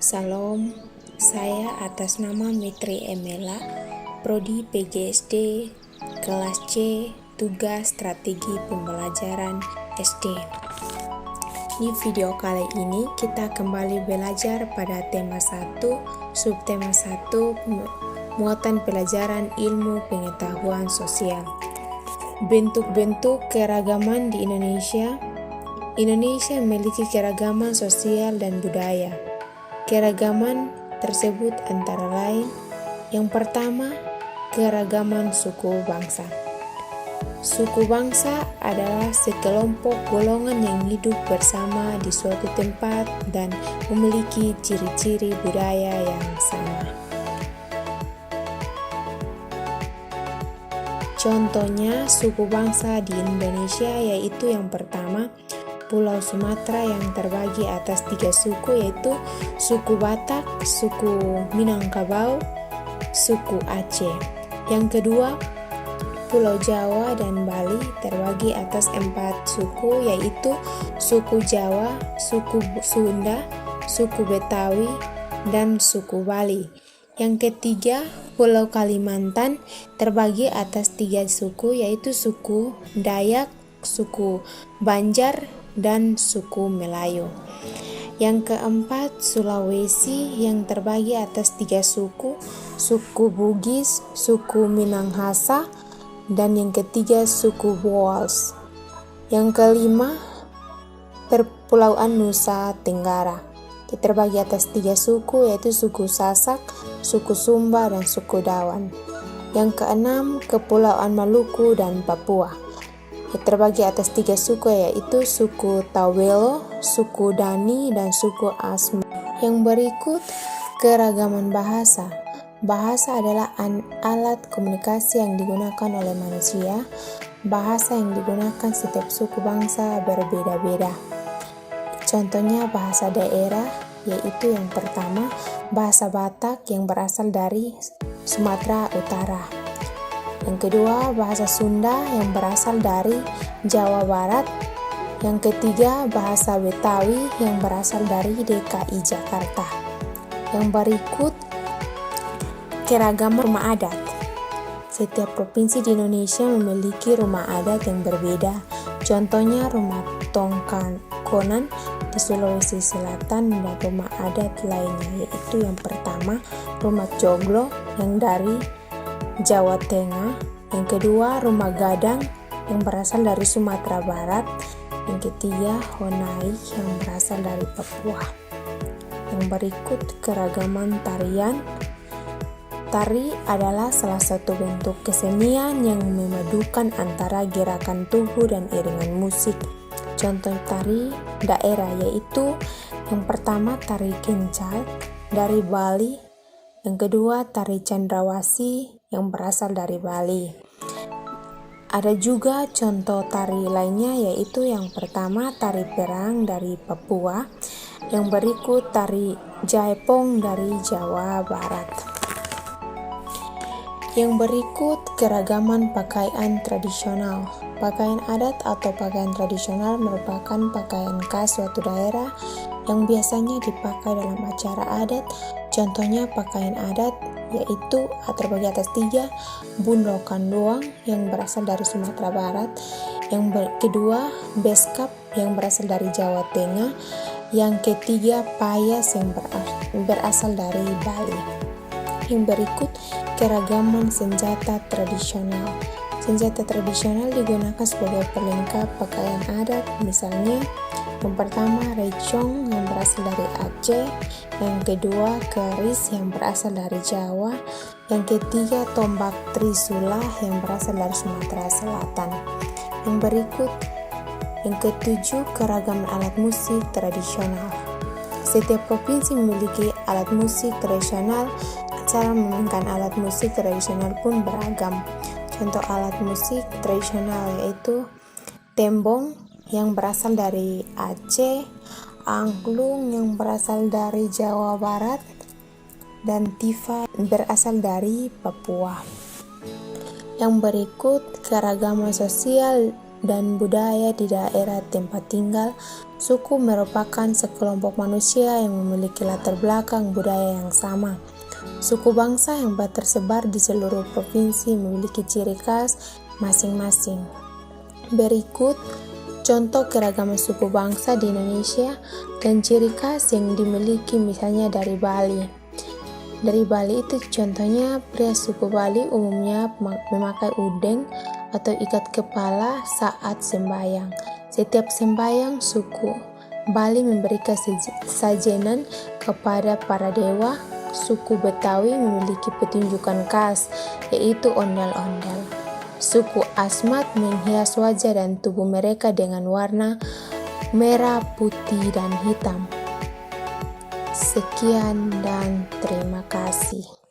Salam, saya atas nama Mitri Emela, Prodi PGSD, kelas C, tugas strategi pembelajaran SD. Di video kali ini kita kembali belajar pada tema 1, subtema 1, muatan pelajaran ilmu pengetahuan sosial. Bentuk-bentuk keragaman di Indonesia. Indonesia memiliki keragaman sosial dan budaya. Keragaman tersebut antara lain, yang pertama, keragaman suku bangsa. Suku bangsa adalah sekelompok golongan yang hidup bersama di suatu tempat dan memiliki ciri-ciri budaya yang sama. Contohnya suku bangsa di Indonesia yaitu yang pertama, Pulau Sumatera yang terbagi atas 3 suku yaitu suku Batak, suku Minangkabau, suku Aceh. Yang kedua, Pulau Jawa dan Bali terbagi atas 4 suku yaitu suku Jawa, suku Sunda, suku Betawi, dan suku Bali. Yang ketiga, Pulau Kalimantan terbagi atas 3 suku yaitu suku Dayak, suku Banjar, dan suku Melayu. Yang keempat, Sulawesi yang terbagi atas 3 suku, suku Bugis, suku Minahasa, dan yang ketiga suku Boals. Yang kelima, Perpulauan Nusa Tenggara terbagi atas 3 suku yaitu suku Sasak, suku Sumba, dan suku Dawan. Yang keenam, Kepulauan Maluku dan Papua terbagi atas 3 suku yaitu suku Tawelo, suku Dani, dan suku Asma. Yang berikut, keragaman bahasa. Bahasa adalah alat komunikasi yang digunakan oleh manusia. Bahasa yang digunakan setiap suku bangsa berbeda-beda. Contohnya bahasa daerah yaitu yang pertama, bahasa Batak yang berasal dari Sumatera Utara. Yang kedua, bahasa Sunda yang berasal dari Jawa Barat. Yang ketiga, bahasa Betawi yang berasal dari DKI Jakarta. Yang berikut, keragaman rumah adat. Setiap provinsi di Indonesia memiliki rumah adat yang berbeda. Contohnya rumah Tongkonan di Sulawesi Selatan dan rumah adat lainnya yaitu yang pertama, rumah Joglo yang dari Jawa Tengah. Yang kedua, rumah Gadang yang berasal dari Sumatera Barat. Yang ketiga, Honai yang berasal dari Papua. Yang berikut, keragaman tarian. Tari adalah salah satu bentuk kesenian yang memadukan antara gerakan tubuh dan iringan musik. Contoh tari daerah yaitu yang pertama, tari Kencal dari Bali. Yang kedua, tari Cendrawasih yang berasal dari Bali. Ada juga contoh tari lainnya yaitu yang pertama, tari perang dari Papua. Yang berikut, tari Jaipong dari Jawa Barat. Yang berikut, keragaman pakaian tradisional. Pakaian adat atau pakaian tradisional merupakan pakaian khas suatu daerah yang biasanya dipakai dalam acara adat. Contohnya pakaian adat yaitu terbagi atas 3, bundokan doang yang berasal dari Sumatera Barat. Yang kedua, beskap yang berasal dari Jawa Tengah. Yang ketiga, payas yang berasal dari Bali. Yang berikut, keragaman senjata tradisional. Senjata tradisional digunakan sebagai pelengkap pakaian adat, misalnya yang pertama, recong yang berasal dari Aceh. Yang kedua, keris yang berasal dari Jawa. Yang ketiga, tombak trisula yang berasal dari Sumatera Selatan. Yang berikut, yang ketujuh, keragaman alat musik tradisional. Setiap provinsi memiliki alat musik tradisional. Cara memainkan alat musik tradisional pun beragam. Contoh alat musik tradisional yaitu tembong yang berasal dari Aceh, angklung yang berasal dari Jawa Barat, dan tifa berasal dari Papua. Yang berikut, keragaman sosial dan budaya di daerah tempat tinggal. Suku merupakan sekelompok manusia yang memiliki latar belakang budaya yang sama. Suku bangsa yang tersebar di seluruh provinsi memiliki ciri khas masing-masing. Berikut contoh keragaman suku bangsa di Indonesia dan ciri khas yang dimiliki, misalnya dari Bali. Dari Bali itu contohnya, pria suku Bali umumnya memakai udeng atau ikat kepala saat sembahyang. Setiap sembahyang, suku Bali memberikan sajenan kepada para dewa. Suku Betawi memiliki pertunjukan khas, yaitu ondel-ondel. Suku Asmat menghias wajah dan tubuh mereka dengan warna merah, putih, dan hitam. Sekian dan terima kasih.